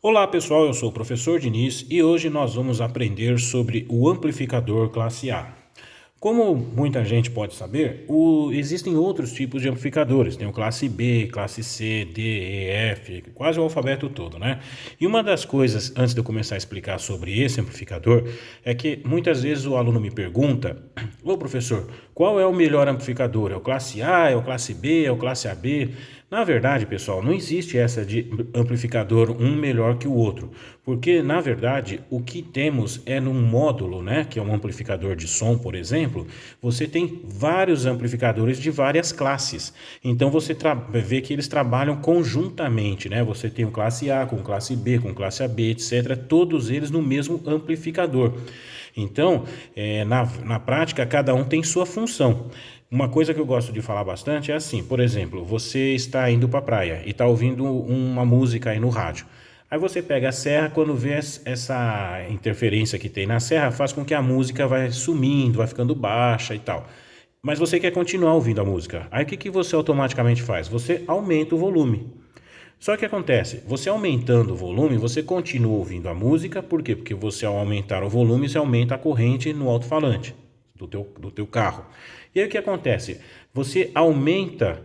Olá pessoal, eu sou o professor Diniz e hoje nós vamos aprender sobre o amplificador classe A. Como muita gente pode saber, existem outros tipos de amplificadores. Tem o classe B, classe C, D, E, F, quase o alfabeto todo, né? E uma das coisas, antes de eu começar a explicar sobre esse amplificador, é que muitas vezes o aluno me pergunta: ô professor, qual é o melhor amplificador? É o classe A, é o classe B, é o classe AB? Na verdade, pessoal, não existe essa de amplificador um melhor que o outro, porque na verdade o que temos é num módulo, né, que é um amplificador de som, por exemplo, você tem vários amplificadores de várias classes. Então você vê que eles trabalham conjuntamente, né? Você tem o classe A com classe B, com classe AB, etc. Todos eles no mesmo amplificador. Então, na prática, cada um tem sua função. Uma coisa que eu gosto de falar bastante é assim, por exemplo, você está indo para a praia e está ouvindo uma música aí no rádio. Aí você pega a serra, quando vê essa interferência que tem na serra, faz com que a música vai sumindo, vai ficando baixa e tal. Mas você quer continuar ouvindo a música. Aí o que você automaticamente faz? Você aumenta o volume. Só que acontece, você aumentando o volume, você continua ouvindo a música, por quê? Porque você ao aumentar o volume, você aumenta a corrente no alto-falante do teu carro. E aí o que acontece? Você aumenta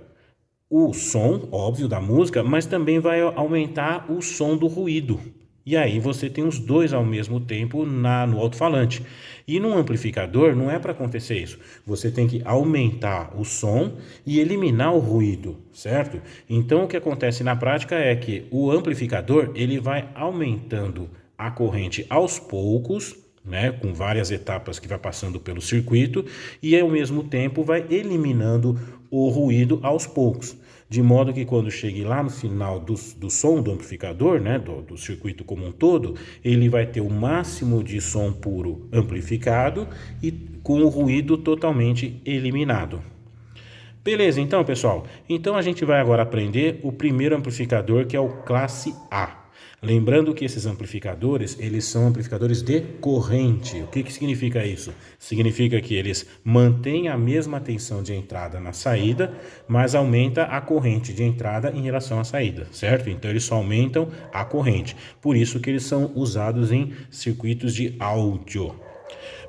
o som, óbvio, da música, mas também vai aumentar o som do ruído. E aí você tem os dois ao mesmo tempo no alto-falante. E num amplificador não é para acontecer isso. Você tem que aumentar o som e eliminar o ruído, certo? Então o que acontece na prática é que o amplificador ele vai aumentando a corrente aos poucos, né, com várias etapas que vai passando pelo circuito e ao mesmo tempo vai eliminando o ruído aos poucos, de modo que quando chegue lá no final do som do amplificador, né, do circuito como um todo, ele vai ter o máximo de som puro amplificado e com o ruído totalmente eliminado. Beleza, então pessoal, então a gente vai agora aprender o primeiro amplificador, que é o classe A. Lembrando que esses amplificadores, eles são amplificadores de corrente. O que significa isso? Significa que eles mantêm a mesma tensão de entrada na saída, mas aumenta a corrente de entrada em relação à saída, certo? Então eles só aumentam a corrente. Por isso que eles são usados em circuitos de áudio.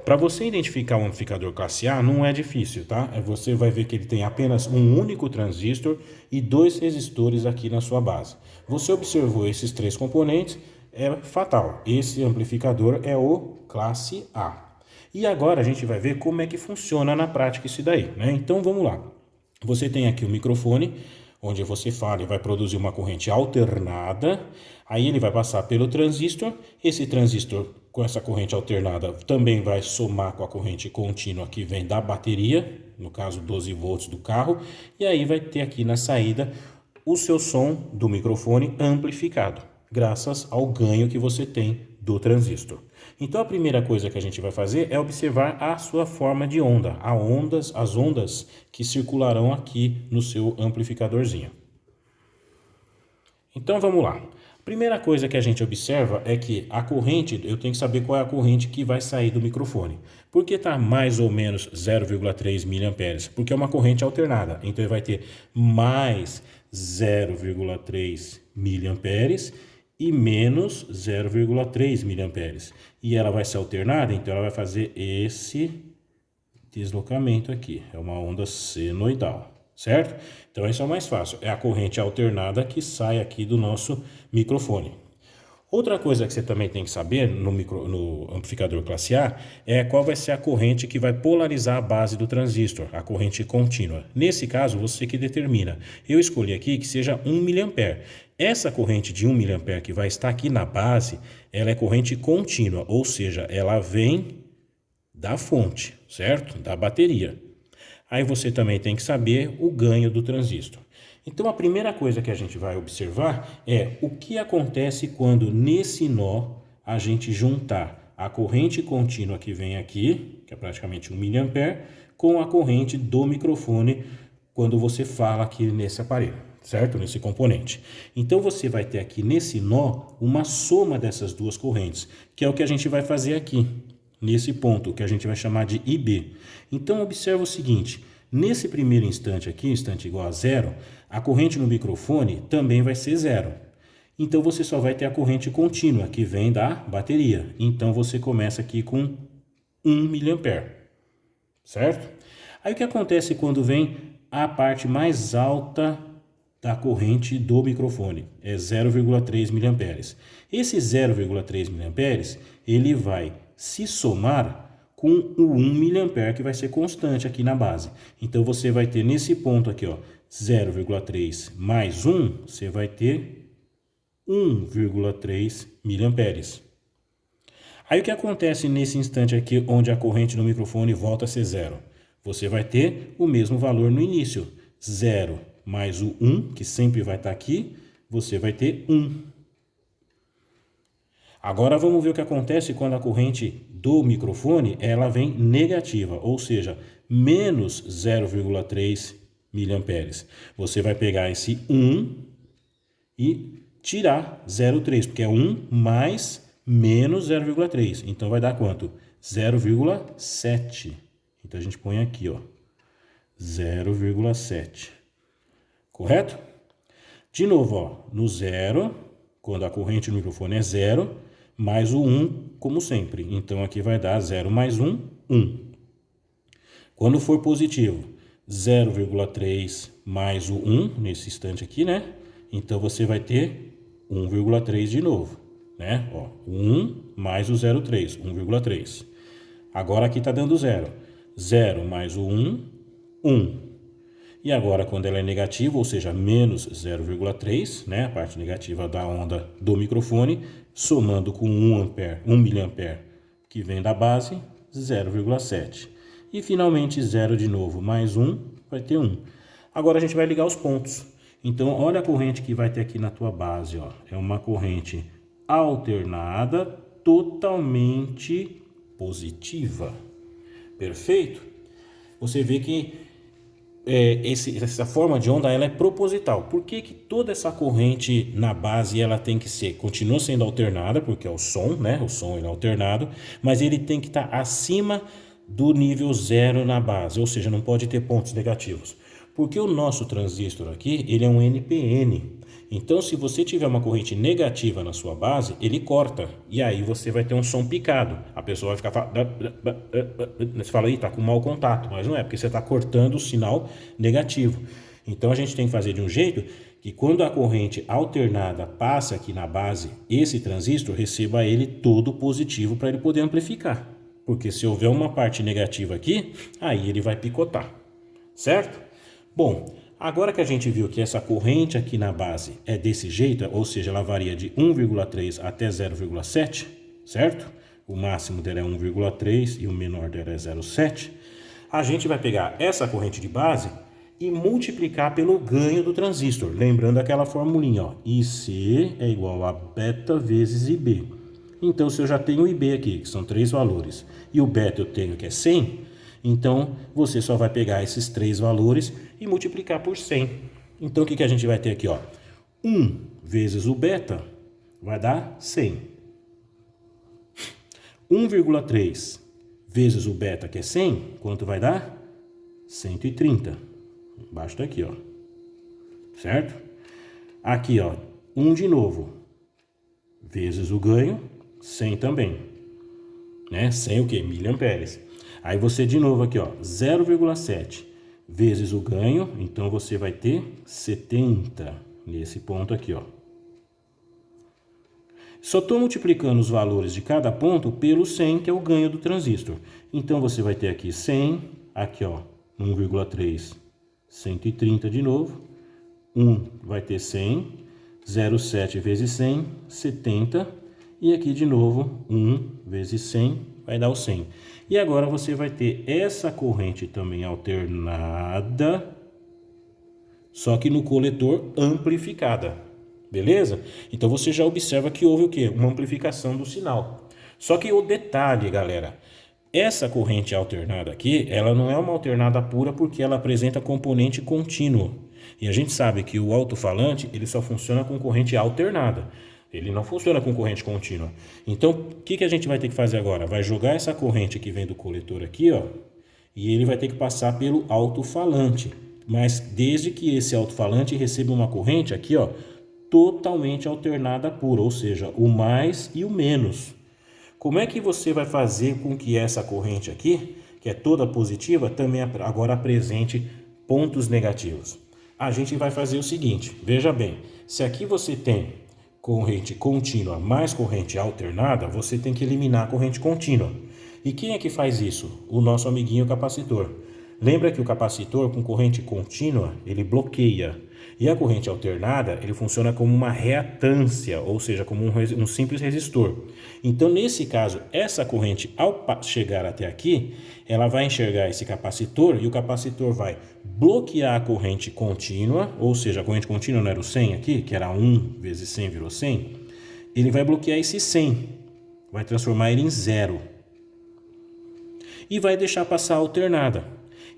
Para você identificar um amplificador classe A não é difícil, tá? Você vai ver que ele tem apenas um único transistor e dois resistores aqui na sua base. Você observou esses três componentes, é fatal. Esse amplificador é o classe A. E agora a gente vai ver como é que funciona na prática isso daí, né? Então vamos lá. Você tem aqui o microfone, onde você fala e vai produzir uma corrente alternada, aí ele vai passar pelo transistor, esse transistor com essa corrente alternada também vai somar com a corrente contínua que vem da bateria, no caso 12 volts do carro, e aí vai ter aqui na saída o seu som do microfone amplificado, graças ao ganho que você tem do transistor. Então a primeira coisa que a gente vai fazer é observar a sua forma de onda, as ondas que circularão aqui no seu amplificadorzinho. Então vamos lá. Primeira coisa que a gente observa é que a corrente, eu tenho que saber qual é a corrente que vai sair do microfone. Por que está mais ou menos 0,3 mA? Porque é uma corrente alternada. Então ele vai ter mais 0,3 mA e menos 0,3 mA. E ela vai ser alternada, então ela vai fazer esse deslocamento aqui. É uma onda senoidal, certo? Então isso é o mais fácil. É a corrente alternada que sai aqui do nosso microfone. Outra coisa que você também tem que saber no amplificador classe A é qual vai ser a corrente que vai polarizar a base do transistor, a corrente contínua. Nesse caso, você que determina. Eu escolhi aqui que seja 1 mA. Essa corrente de 1 mA que vai estar aqui na base, ela é corrente contínua, ou seja, ela vem da fonte, certo? Da bateria. Aí você também tem que saber o ganho do transistor. Então a primeira coisa que a gente vai observar é o que acontece quando nesse nó a gente juntar a corrente contínua que vem aqui, que é praticamente 1 mA, com a corrente do microfone quando você fala aqui nesse aparelho, certo? Nesse componente. Então você vai ter aqui nesse nó uma soma dessas duas correntes, que é o que a gente vai fazer aqui, nesse ponto, que a gente vai chamar de IB. Então observa o seguinte, nesse primeiro instante aqui, instante igual a zero, a corrente no microfone também vai ser zero. Então você só vai ter a corrente contínua que vem da bateria. Então você começa aqui com 1 miliampere, certo? Aí o que acontece quando vem a parte mais alta da corrente do microfone? É 0,3 miliamperes. Esse 0,3 miliamperes, ele vai se somar com o 1 miliampere que vai ser constante aqui na base. Então você vai ter nesse ponto aqui, ó, 0,3 mais 1, você vai ter 1,3 miliamperes. Aí o que acontece nesse instante aqui, onde a corrente no microfone volta a ser zero? Você vai ter o mesmo valor no início. 0 mais o 1, que sempre vai estar aqui, você vai ter 1. Agora vamos ver o que acontece quando a corrente do microfone ela vem negativa, ou seja, menos 0,3 miliamperes. Você vai pegar esse 1 e tirar 0,3, porque é 1 mais menos 0,3. Então vai dar quanto? 0,7. Então a gente põe aqui, ó, 0,7. Correto? De novo, ó, no 0, quando a corrente no microfone é 0, mais o 1, como sempre. Então aqui vai dar 0 mais 1, 1. Quando for positivo, 0,3 mais o 1, nesse instante aqui, né? Então você vai ter 1,3 de novo, né? Ó, 1 mais o 0,3, 1,3. Agora aqui está dando 0. 0 mais o 1, 1. E agora quando ela é negativa, ou seja, menos 0,3, né? A parte negativa da onda do microfone, somando com 1 ampere, 1 miliampere, que vem da base, 0,7. E finalmente 0 de novo, mais 1, vai ter 1. Agora a gente vai ligar os pontos. Então, olha a corrente que vai ter aqui na tua base, ó. É uma corrente alternada, totalmente positiva. Perfeito? Você vê que essa forma de onda ela é proposital. Por que toda essa corrente na base ela tem que ser, continua sendo alternada, porque é o som, né? O som ele é alternado, mas ele tem que estar acima do nível zero na base, ou seja, não pode ter pontos negativos. Porque o nosso transistor aqui, ele é um NPN. Então, se você tiver uma corrente negativa na sua base, ele corta. E aí você vai ter um som picado. A pessoa vai ficar... Você fala, está com mau contato. Mas não é, porque você está cortando o sinal negativo. Então, a gente tem que fazer de um jeito que quando a corrente alternada passa aqui na base, esse transistor receba ele todo positivo para ele poder amplificar. Porque se houver uma parte negativa aqui, aí ele vai picotar. Certo? Bom, agora que a gente viu que essa corrente aqui na base é desse jeito, ou seja, ela varia de 1,3 até 0,7, certo? O máximo dela é 1,3 e o menor dela é 0,7. A gente vai pegar essa corrente de base e multiplicar pelo ganho do transistor. Lembrando aquela formulinha, ó, IC é igual a beta vezes IB. Então, se eu já tenho o IB aqui, que são 3 valores, e o beta eu tenho que é 100, então você só vai pegar esses 3 valores e multiplicar por 100. Então, o que a gente vai ter aqui? Ó? 1 vezes o beta vai dar 100. 1,3 vezes o beta, que é 100, quanto vai dar? 130. Embaixo daqui, ó. Certo? Aqui, ó, 1 de novo. Vezes o ganho, 100 também. Né? 100 o quê? Miliamperes. Aí você de novo aqui, ó, 0,7 vezes o ganho, então você vai ter 70 nesse ponto aqui, ó. Só estou multiplicando os valores de cada ponto pelo 100, que é o ganho do transistor. Então você vai ter aqui 100, aqui ó, 1,3, 130 de novo, 1 vai ter 100, 0,7 vezes 100, 70, e aqui de novo 1 vezes 100 vai dar o 100. E agora você vai ter essa corrente também alternada, só que no coletor amplificada. Beleza? Então você já observa que houve o quê? Uma amplificação do sinal. Só que o detalhe, galera, essa corrente alternada aqui, ela não é uma alternada pura porque ela apresenta componente contínuo. E a gente sabe que o alto-falante, ele só funciona com corrente alternada. Ele não funciona com corrente contínua. Então, o que a gente vai ter que fazer agora? Vai jogar essa corrente que vem do coletor aqui, ó, e ele vai ter que passar pelo alto-falante. Mas desde que esse alto-falante receba uma corrente aqui, ó, totalmente alternada pura, ou seja, o mais e o menos. Como é que você vai fazer com que essa corrente aqui, que é toda positiva, também agora apresente pontos negativos? A gente vai fazer o seguinte, veja bem, se aqui você tem corrente contínua mais corrente alternada, você tem que eliminar a corrente contínua. E quem é que faz isso? O nosso amiguinho capacitor. Lembra que o capacitor com corrente contínua, ele bloqueia. E a corrente alternada, ele funciona como uma reatância, ou seja, como um simples resistor. Então, nesse caso, essa corrente, ao chegar até aqui, ela vai enxergar esse capacitor e o capacitor vai bloquear a corrente contínua, ou seja, a corrente contínua não era o 100 aqui, que era 1 vezes 100 virou 100, ele vai bloquear esse 100, vai transformar ele em zero e vai deixar passar a alternada.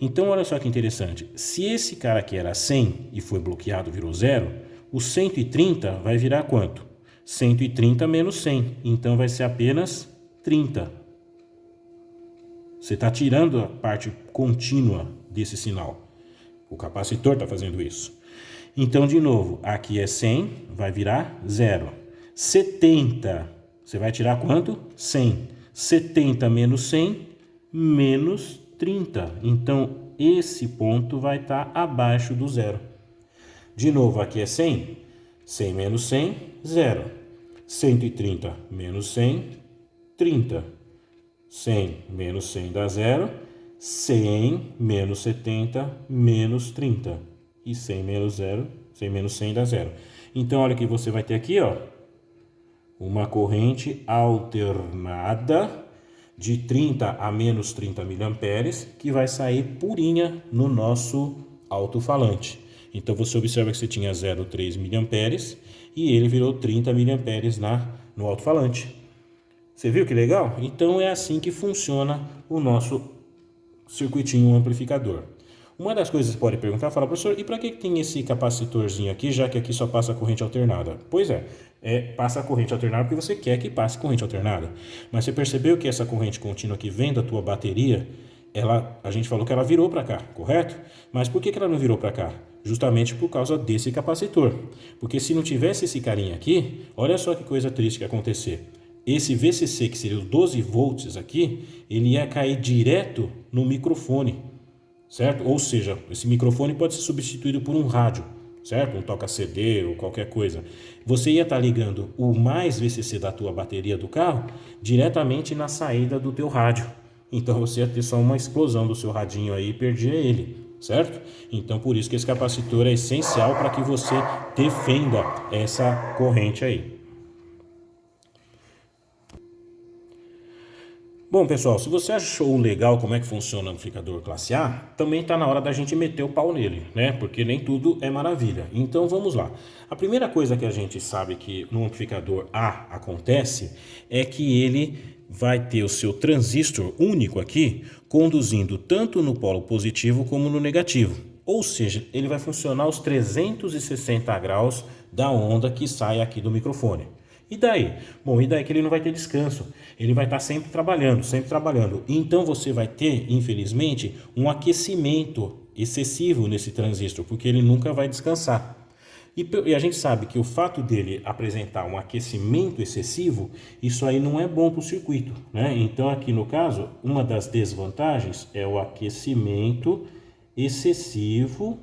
Então, olha só que interessante. Se esse cara aqui era 100 e foi bloqueado, virou zero, o 130 vai virar quanto? 130 menos 100. Então, vai ser apenas 30. Você está tirando a parte contínua desse sinal. O capacitor está fazendo isso. Então, de novo, aqui é 100, vai virar zero. 70, você vai tirar quanto? 100. 70 menos 100, menos 30. Então, esse ponto vai estar abaixo do zero. De novo, aqui é 100. 100 menos 100, zero. 130 menos 100, 30. 100 menos 100 dá zero. 100 menos 70, menos 30. E 100 menos 0, 100 menos 100 dá zero. Então, olha o que você vai ter aqui, ó. Uma corrente alternada de 30 a menos 30 miliamperes, que vai sair purinha no nosso alto-falante. Então, você observa que você tinha 0,3 miliamperes e ele virou 30 miliamperes no alto-falante. Você viu que legal? Então, é assim que funciona o nosso circuitinho amplificador. Uma das coisas que você pode perguntar, fala, professor, e para que tem esse capacitorzinho aqui, já que aqui só passa corrente alternada? Pois é, passa corrente alternada porque você quer que passe corrente alternada. Mas você percebeu que essa corrente contínua que vem da tua bateria, a gente falou que ela virou para cá, correto? Mas por que ela não virou para cá? Justamente por causa desse capacitor. Porque se não tivesse esse carinha aqui, olha só que coisa triste que ia acontecer. Esse VCC, que seria os 12 volts aqui, ele ia cair direto no microfone, certo? Ou seja, esse microfone pode ser substituído por um rádio, certo? Um toca-CD ou qualquer coisa. Você ia estar ligando o mais VCC da tua bateria do carro diretamente na saída do teu rádio. Então você ia ter só uma explosão do seu radinho aí e perdia ele, certo? Então por isso que esse capacitor é essencial para que você defenda essa corrente aí. Bom, pessoal, se você achou legal como é que funciona o amplificador classe A, também está na hora da gente meter o pau nele, né? Porque nem tudo é maravilha. Então vamos lá. A primeira coisa que a gente sabe que no amplificador A acontece é que ele vai ter o seu transistor único aqui conduzindo tanto no polo positivo como no negativo. Ou seja, ele vai funcionar aos 360 graus da onda que sai aqui do microfone. E daí? Bom, e daí que ele não vai ter descanso. Ele vai estar sempre trabalhando, sempre trabalhando. Então você vai ter, infelizmente, um aquecimento excessivo nesse transistor, porque ele nunca vai descansar. E a gente sabe que o fato dele apresentar um aquecimento excessivo, isso aí não é bom para o circuito, né? Então aqui no caso, uma das desvantagens é o aquecimento excessivo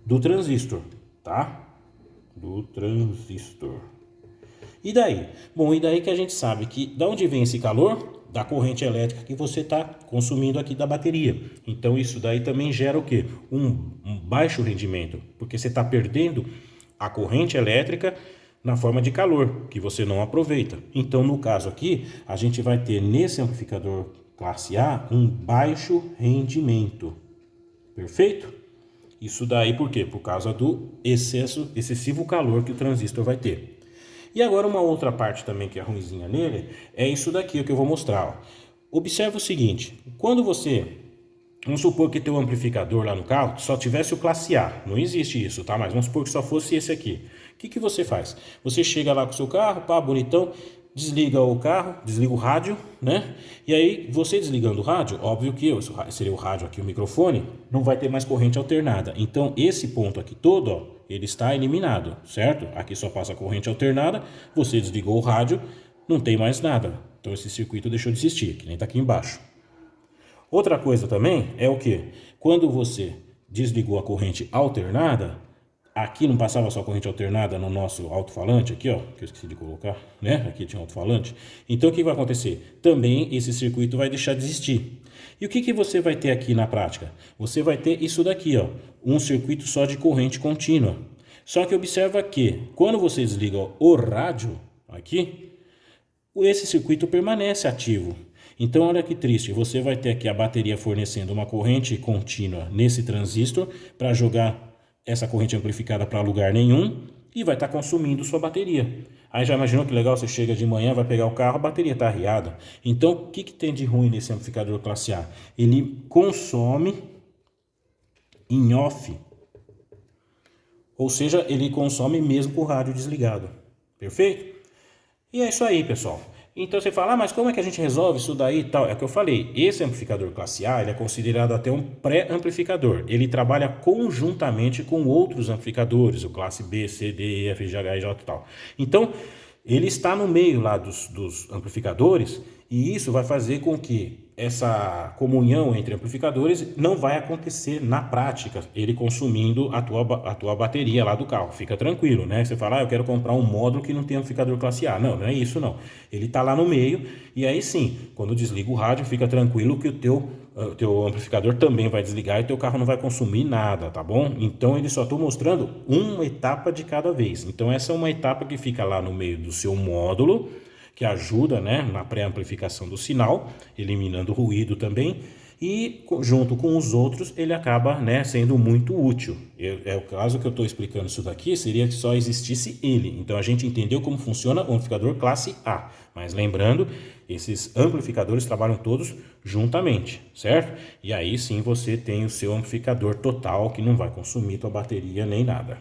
do transistor, tá? Do transistor. E daí? Bom, e daí que a gente sabe que da onde vem esse calor? Da corrente elétrica que você está consumindo aqui da bateria. Então isso daí também gera o quê? Um baixo rendimento, porque você está perdendo a corrente elétrica na forma de calor, que você não aproveita. Então no caso aqui, a gente vai ter nesse amplificador classe A um baixo rendimento. Perfeito? Isso daí por quê? Por causa do excessivo calor que o transistor vai ter. E agora uma outra parte também que é ruimzinha nele, é isso daqui que eu vou mostrar. Ó. Observe o seguinte, quando você, vamos supor que teu amplificador lá no carro só tivesse o classe A, não existe isso, tá? Mas vamos supor que só fosse esse aqui. O que você faz? Você chega lá com o seu carro, pá, bonitão, desliga o carro, desliga o rádio, né? E aí, você desligando o rádio, óbvio que seria o rádio aqui, o microfone, não vai ter mais corrente alternada. Então, esse ponto aqui todo, ó, ele está eliminado, certo? Aqui só passa a corrente alternada, você desligou o rádio, não tem mais nada. Então esse circuito deixou de existir, que nem está aqui embaixo. Outra coisa também é o que? Quando você desligou a corrente alternada, aqui não passava só corrente alternada no nosso alto-falante, aqui ó, que eu esqueci de colocar, né? Aqui tinha um alto-falante. Então o que vai acontecer? Também esse circuito vai deixar de existir. E o que você vai ter aqui na prática? Você vai ter isso daqui, ó, um circuito só de corrente contínua. Só que observa que quando você desliga o rádio aqui, esse circuito permanece ativo. Então, olha que triste, você vai ter aqui a bateria fornecendo uma corrente contínua nesse transistor para jogar essa corrente amplificada para lugar nenhum e vai estar consumindo sua bateria. Aí já imaginou que legal, você chega de manhã, vai pegar o carro, a bateria está arriada. Então, o que tem de ruim nesse amplificador classe A? Ele consome em off, ou seja, ele consome mesmo com o rádio desligado. Perfeito? E é isso aí, pessoal. Então você fala, mas como é que a gente resolve isso daí e tal? É o que eu falei, esse amplificador classe A ele é considerado até um pré-amplificador. Ele trabalha conjuntamente com outros amplificadores, o classe B, C, D, E, F, G, H, I, J e tal. Então, ele está no meio lá dos amplificadores e isso vai fazer com que essa comunhão entre amplificadores não vai acontecer na prática, ele consumindo a tua bateria lá do carro. Fica tranquilo, né? Você fala, eu quero comprar um módulo que não tem amplificador classe A. Não, não é isso não. Ele está lá no meio e aí sim, quando desliga o rádio, fica tranquilo que o teu amplificador também vai desligar e teu carro não vai consumir nada, tá bom? Então ele só estou mostrando uma etapa de cada vez. Então essa é uma etapa que fica lá no meio do seu módulo, que ajuda, né, na pré-amplificação do sinal, eliminando ruído também, e junto com os outros ele acaba, né, sendo muito útil. É o caso que eu estou explicando isso daqui, seria que só existisse ele. Então a gente entendeu como funciona o amplificador classe A, mas lembrando, esses amplificadores trabalham todos juntamente, certo? E aí sim você tem o seu amplificador total que não vai consumir tua bateria nem nada.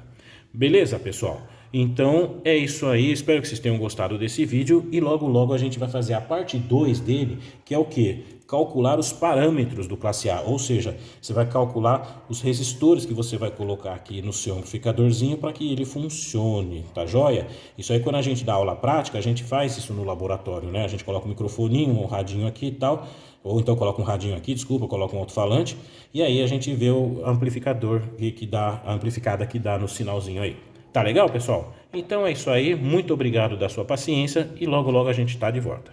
Beleza, pessoal? Então é isso aí, espero que vocês tenham gostado desse vídeo e logo logo a gente vai fazer a parte 2 dele, que é o que? Calcular os parâmetros do classe A, ou seja, você vai calcular os resistores que você vai colocar aqui no seu amplificadorzinho para que ele funcione, tá joia? Isso aí quando a gente dá aula prática, a gente faz isso no laboratório, né? A gente coloca um microfoninho, um radinho aqui e tal, ou então coloca um radinho aqui, desculpa, coloca um alto-falante, e aí a gente vê o amplificador que dá, a amplificada que dá no sinalzinho aí. Tá legal, pessoal? Então é isso aí, muito obrigado da sua paciência e logo logo a gente está de volta.